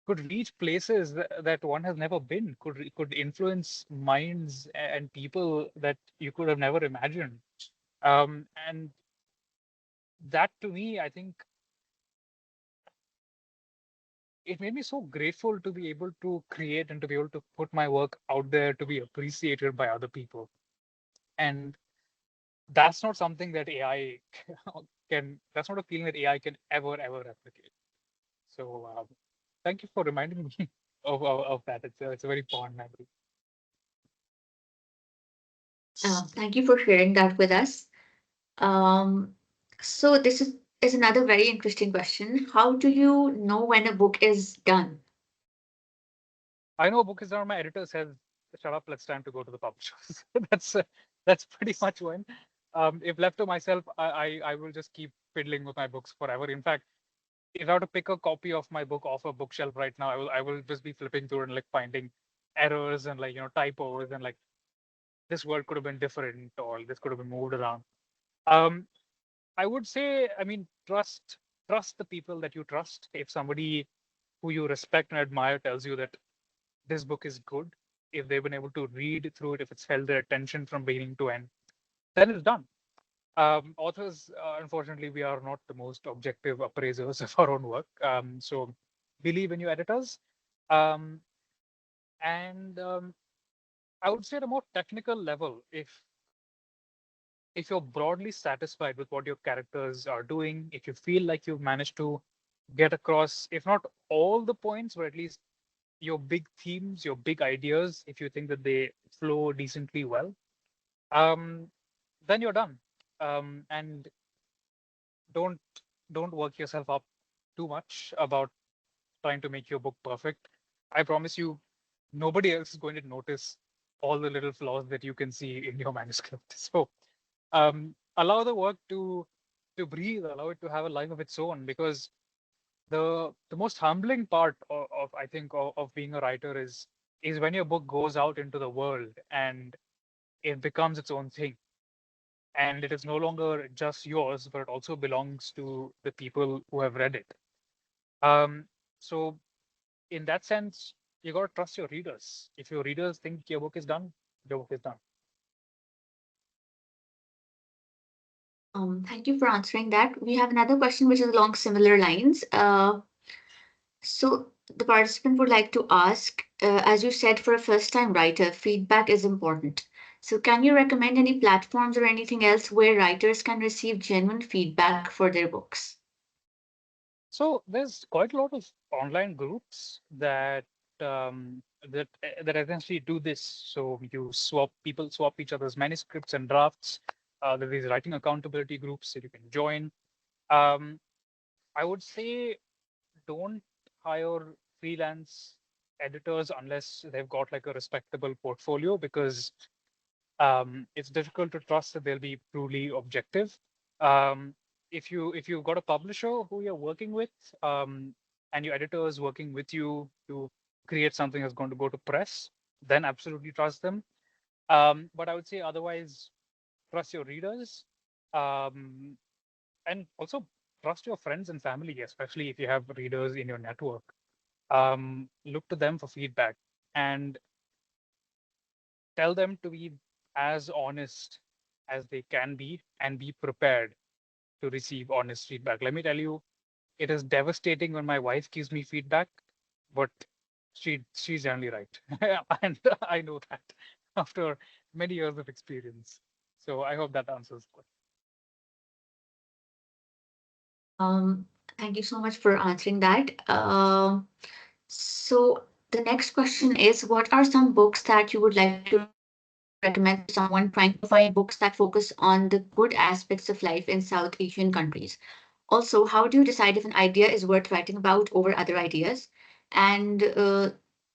reach places that one has never been, could influence minds and people that you could have never imagined. And that to me, I think it made me so grateful to be able to create and to be able to put my work out there to be appreciated by other people. And that's not something that AI that's not a feeling that AI can ever replicate. So thank you for reminding me of that. It's a very fond memory. Thank you for sharing that with us. Um, so is another very interesting question. How do you know when a book is done? I know a book is done. My editor says, "Shut up, let's time to go to the publishers." That's pretty much when. If left to myself, I will just keep fiddling with my books forever. In fact, if I were to pick a copy of my book off a bookshelf right now, I will just be flipping through and like finding errors and like typos and like this word could have been different or this could have been moved around. Um, I would say, I mean, trust the people that you trust. If somebody who you respect and admire tells you that this book is good, if they've been able to read through it, if it's held their attention from beginning to end, then it's done. Authors, unfortunately, we are not the most objective appraisers of our own work. So believe in your editors. Um, and I would say at a more technical level, if you're broadly satisfied with what your characters are doing, if you feel like you've managed to get across, if not all the points, but at least your big themes, your big ideas, if you think that they flow decently well, um, then you're done. And don't don't work yourself up too much about trying to make your book perfect. I promise you, nobody else is going to notice all the little flaws that you can see in your manuscript. So allow the work to breathe, allow it to have a life of its own, because the most humbling part of I think of being a writer is when your book goes out into the world and it becomes its own thing, and it is no longer just yours, but it also belongs to the people who have read it. So in that sense, you got to trust your readers. If your readers think your book is done, your book is done. Thank you for answering that. We have another question which is along similar lines. So the participant would like to ask, as you said, for a first-time writer, feedback is important. So can you recommend any platforms or anything else where writers can receive genuine feedback for their books? So there's quite a lot of online groups that essentially do this. So people swap each other's manuscripts and drafts. There are these writing accountability groups that you can join. Um, I would say don't hire freelance editors unless they've got like a respectable portfolio, because it's difficult to trust that they'll be truly objective. Um, if you've got a publisher who you're working with, and your editor is working with you to create something that's going to go to press, then absolutely trust them. But I would say otherwise, trust your readers, um, and also trust your friends and family, especially if you have readers in your network. Look to them for feedback and tell them to be as honest as they can be and be prepared to receive honest feedback. Let me tell you, it is devastating when my wife gives me feedback, but she's generally right. And I know that after many years of experience. So I hope that answers the question. Um, Thank you so much for answering that. So the next question is, what are some books that you would like to recommend to someone trying to find books that focus on the good aspects of life in South Asian countries? Also, how do you decide if an idea is worth writing about over other ideas? And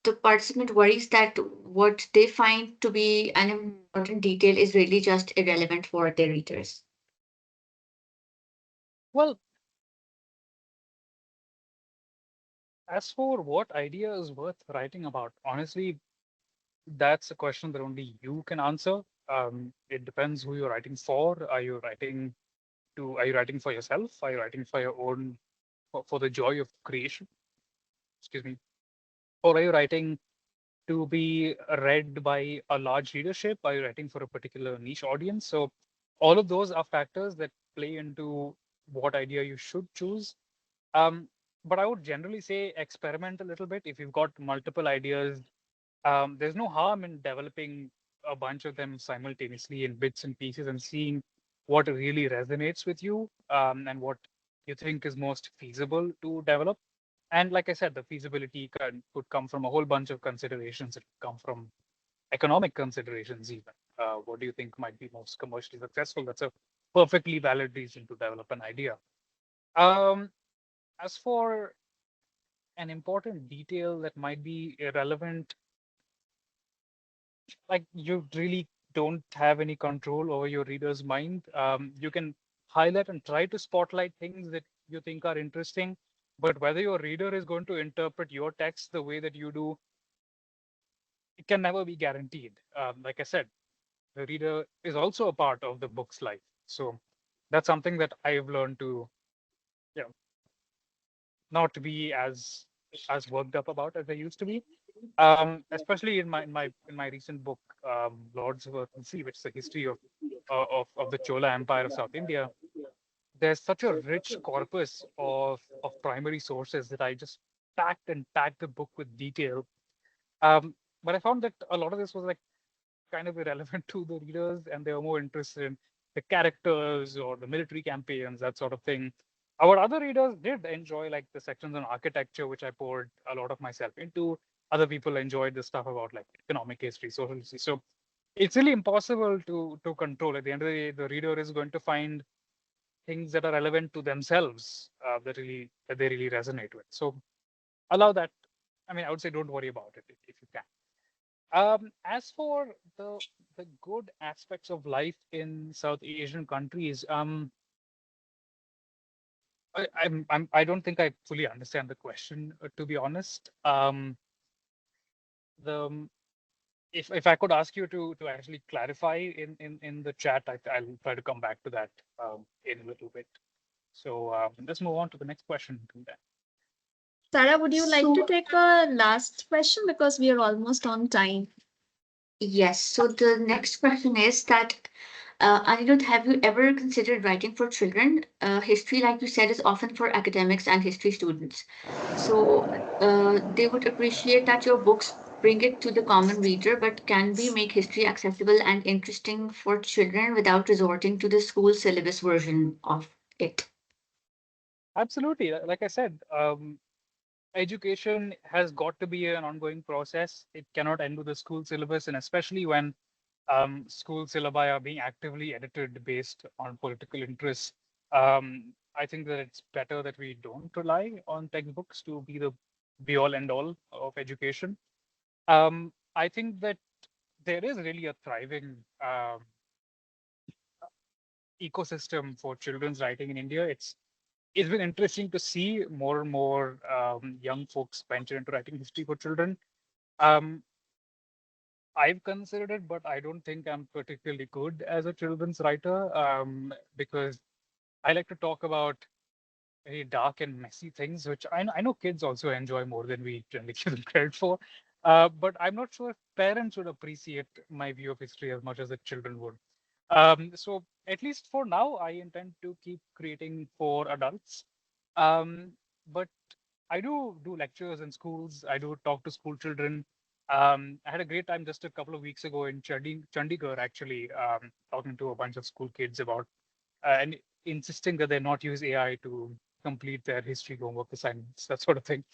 the participant worries that what they find to be an important detail is really just irrelevant for their readers. Well, as for what idea is worth writing about, honestly, that's a question that only you can answer. It depends who you're writing for. Are you writing for yourself? Are you writing for your own, for the joy of creation? Excuse me. Or are you writing to be read by a large readership? Are you writing for a particular niche audience? So all of those are factors that play into what idea you should choose. Um, but I would generally say experiment a little bit. If you've got multiple ideas, there's no harm in developing a bunch of them simultaneously in bits and pieces and seeing what really resonates with you, and what you think is most feasible to develop. And like I said, the feasibility could come from a whole bunch of considerations. It could come from economic considerations even. What do you think might be most commercially successful? That's a perfectly valid reason to develop an idea. Um, as for an important detail that might be irrelevant, like you really don't have any control over your reader's mind. You can highlight and try to spotlight things that you think are interesting, but whether your reader is going to interpret your text the way that you do, it can never be guaranteed. Like I said, the reader is also a part of the book's life. So that's something that I've learned to, you know, not to be as worked up about as I used to be. Especially in my recent book, Lords of Earth and Sea, which is the history of the Chola Empire of South India. There's such a rich corpus of primary sources that I just packed the book with detail. But I found that a lot of this was like kind of irrelevant to the readers, and they were more interested in the characters or the military campaigns, that sort of thing. Our other readers did enjoy like the sections on architecture, which I poured a lot of myself into. Other people enjoyed the stuff about like economic history, social history. So it's really impossible to control. At the end of the day, the reader is going to find things that are relevant to themselves, that they really resonate with. So allow that. I mean, I would say don't worry about it if you can. As for the good aspects of life in South Asian countries, I don't think I fully understand the question, to be honest. The if I could ask you to actually clarify in the chat, I'll try to come back to that in a little bit. So let's move on to the next question. Sarah, would you like to So, take a last question because we are almost on time? yes, so the next question is that, Anirudh, have you ever considered writing for children? History, like you said, is often for academics and history students. So they would appreciate that your books bring it to the common reader, but can we make history accessible and interesting for children without resorting to the school syllabus version of it? Absolutely. Like I said, education has got to be an ongoing process. It cannot end with the school syllabus, and especially when school syllabi are being actively edited based on political interests. I think that it's better that we don't rely on textbooks to be the be all end all of education. I think that there is really a thriving ecosystem for children's writing in India. It's been interesting to see more and more young folks venture into writing history for children. Um, I've considered it, but I don't think I'm particularly good as a children's writer, because I like to talk about very dark and messy things, which I know kids also enjoy more than we generally give them credit for. But I'm not sure if parents would appreciate my view of history as much as the children would. So at least for now, I intend to keep creating for adults. Um, but I do lectures in schools. I do talk to school children. I had a great time just a couple of weeks ago in Chandigarh, actually, talking to a bunch of school kids about and insisting that they not use AI to complete their history homework assignments, that sort of thing.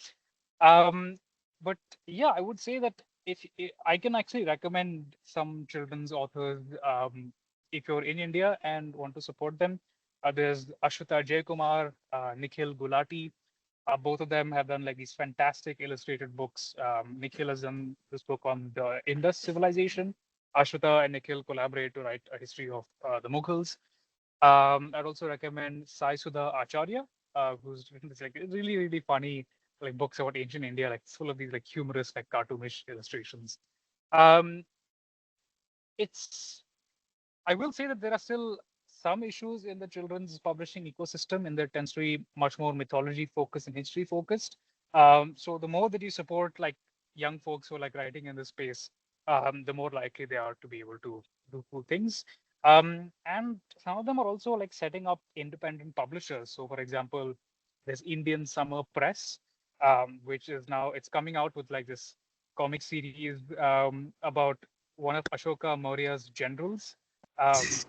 Um, but yeah, I would say that if I can actually recommend some children's authors, if you're in India and want to support them, there's Ashwita Jaykumar, Nikhil Gulati. Both of them have done like these fantastic illustrated books. Nikhil has done this book on the Indus civilization. Ashwata and Nikhil collaborate to write a history of the Mughals. I'd also recommend Sai Sudha Acharya, who's written this like really, really funny like books about ancient India, like full of these like humorous, like cartoonish illustrations. Um, it's I will say that there are still some issues in the children's publishing ecosystem, and there tends to be much more mythology focused and history focused. So the more that you support like young folks who are like writing in this space, the more likely they are to be able to do cool things. And some of them are also like setting up independent publishers. So for example, there's Indian Summer Press, which is now it's coming out with like this comic series about one of Ashoka Maurya's generals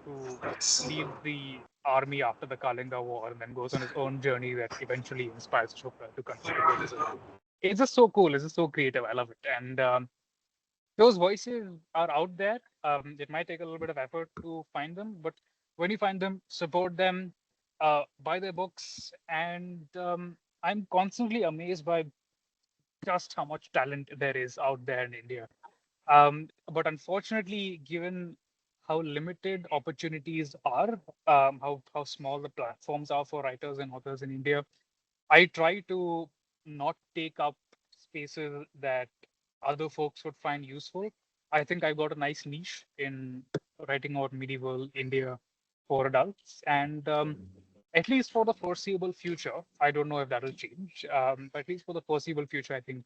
who leaves the army after the Kalinga War and then goes on his own journey that eventually inspires Chopra to continue Buddhism. It's just so cool. It's just so creative. I love it. And those voices are out there. It might take a little bit of effort to find them, but when you find them, support them, buy their books. And I'm constantly amazed by just how much talent there is out there in India. But unfortunately, given how limited opportunities are, how small the platforms are for writers and authors in India, I try to not take up spaces that other folks would find useful. I think I've got a nice niche in writing about medieval India for adults, and at least for the foreseeable future, I don't know if that'll change. But at least for the foreseeable future, I think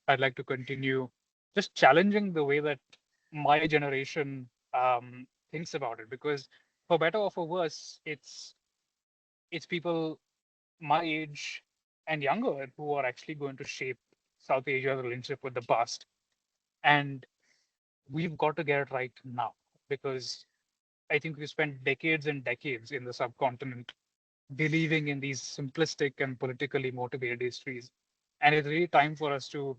I'd like to continue just challenging the way that my generation thinks about it, because for better or for worse, it's people my age and younger who are actually going to shape South Asia's relationship with the past. And we've got to get it right now, because I think we've spent decades and decades in the subcontinent believing in these simplistic and politically motivated histories. And it's really time for us to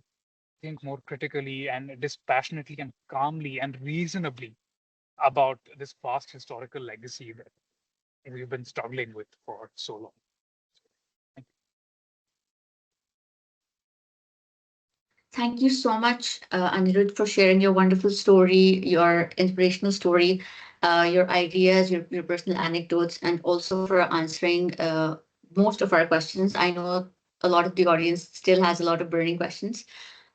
think more critically and dispassionately and calmly and reasonably about this vast historical legacy that we've been struggling with for so long. Thank you so much, Anirudh, for sharing your wonderful story, your inspirational story, your ideas, your personal anecdotes, and also for answering most of our questions. I know a lot of the audience still has a lot of burning questions.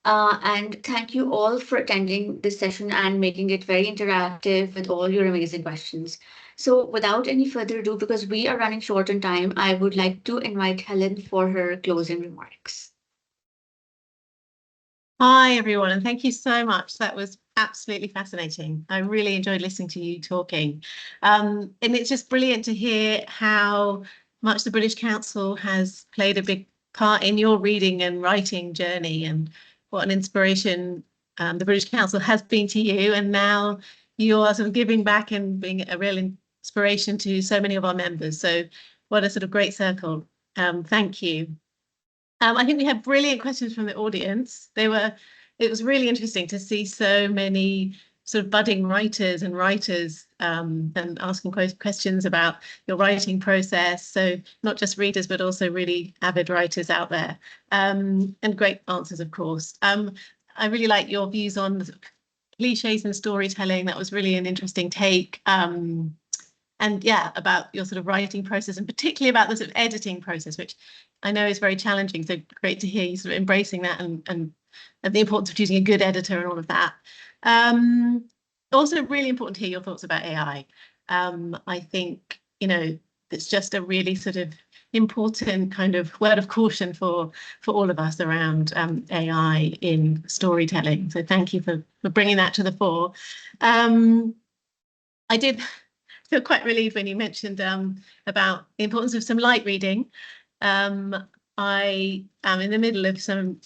And thank you all for attending this session and making it very interactive with all your amazing questions. So, without any further ado, because we are running short on time, I would like to invite Helen for her closing remarks. Hi, everyone, and thank you so much. That was absolutely fascinating. I really enjoyed listening to you talking. And it's just brilliant to hear how much the British Council has played a big part in your reading and writing journey, and what an inspiration the British Council has been to you. And now you are sort of giving back and being a real inspiration to so many of our members. So what a sort of great circle. Thank you. I think we had brilliant questions from the audience. It was really interesting to see so many sort of budding writers and asking questions about your writing process. So not just readers, but also really avid writers out there, and great answers, of course. I really like your views on cliches and storytelling. That was really an interesting take. And yeah, about your sort of writing process, and particularly about the sort of editing process, which I know is very challenging. So great to hear you sort of embracing that and the importance of choosing a good editor and all of that. Also really important to hear your thoughts about AI. I think, it's just a really sort of important kind of word of caution for all of us around AI in storytelling. So thank you for bringing that to the fore. I did feel quite relieved when you mentioned about the importance of some light reading. I am in the middle of some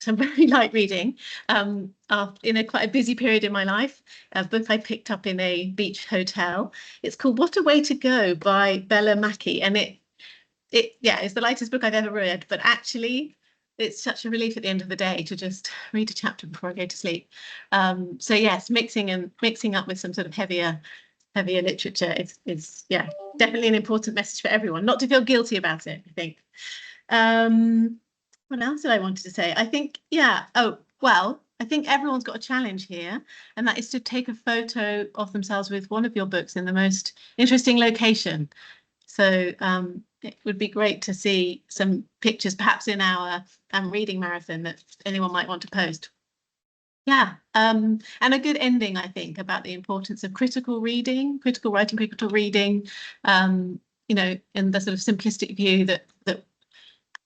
very light reading in quite a busy period in my life. A book I picked up in a beach hotel. It's called What a Way to Go by Bella Mackie, and it's the lightest book I've ever read, but actually it's such a relief at the end of the day to just read a chapter before I go to sleep. So yes, mixing up with some sort of heavier literature is definitely an important message for everyone, not to feel guilty about it, I think. What else did I wanted to say? I think, yeah. Oh, well, I think everyone's got a challenge here, and that is to take a photo of themselves with one of your books in the most interesting location. So it would be great to see some pictures, perhaps in our reading marathon that anyone might want to post. Yeah, and a good ending, I think, about the importance of critical reading, critical writing, critical reading, you know, in the sort of simplistic view that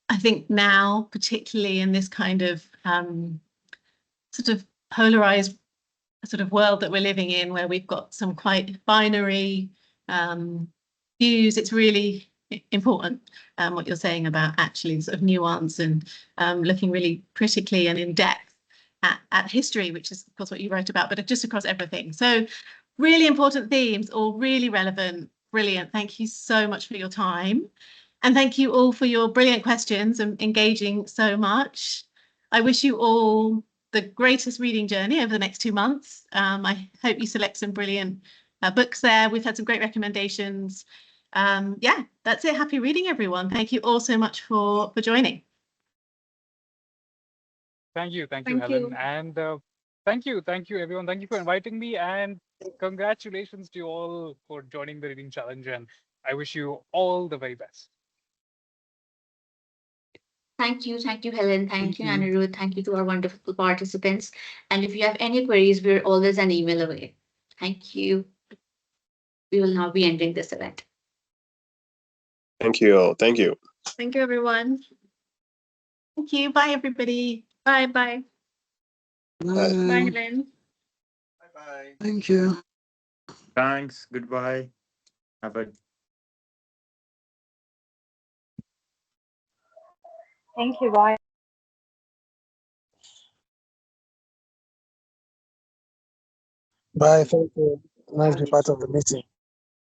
I think now, particularly in this kind of sort of polarized sort of world that we're living in, where we've got some quite binary views, it's really important what you're saying about actually sort of nuance and looking really critically and in depth at history, which is of course what you wrote about, but just across everything. So really important themes, all really relevant. Brilliant. Thank you so much for your time. And thank you all for your brilliant questions and engaging so much. I wish you all the greatest reading journey over the next 2 months. I hope you select some brilliant books there. We've had some great recommendations. Yeah, that's it. Happy reading, everyone. Thank you all so much for joining. Thank you, Helen, and thank you, everyone. Thank you for inviting me, and congratulations to you all for joining the reading challenge. And I wish you all the very best. Thank you, Helen. Thank you, Anirudh. Thank you to our wonderful participants. And if you have any queries, we're always an email away. Thank you. We will now be ending this event. Thank you all. Thank you. Thank you, everyone. Thank you. Bye, everybody. Bye. Bye, Helen. Bye. Thank you. Thanks. Goodbye. Have a Thank you. Bye. Bye. Thank you. Nice to be part of the meeting.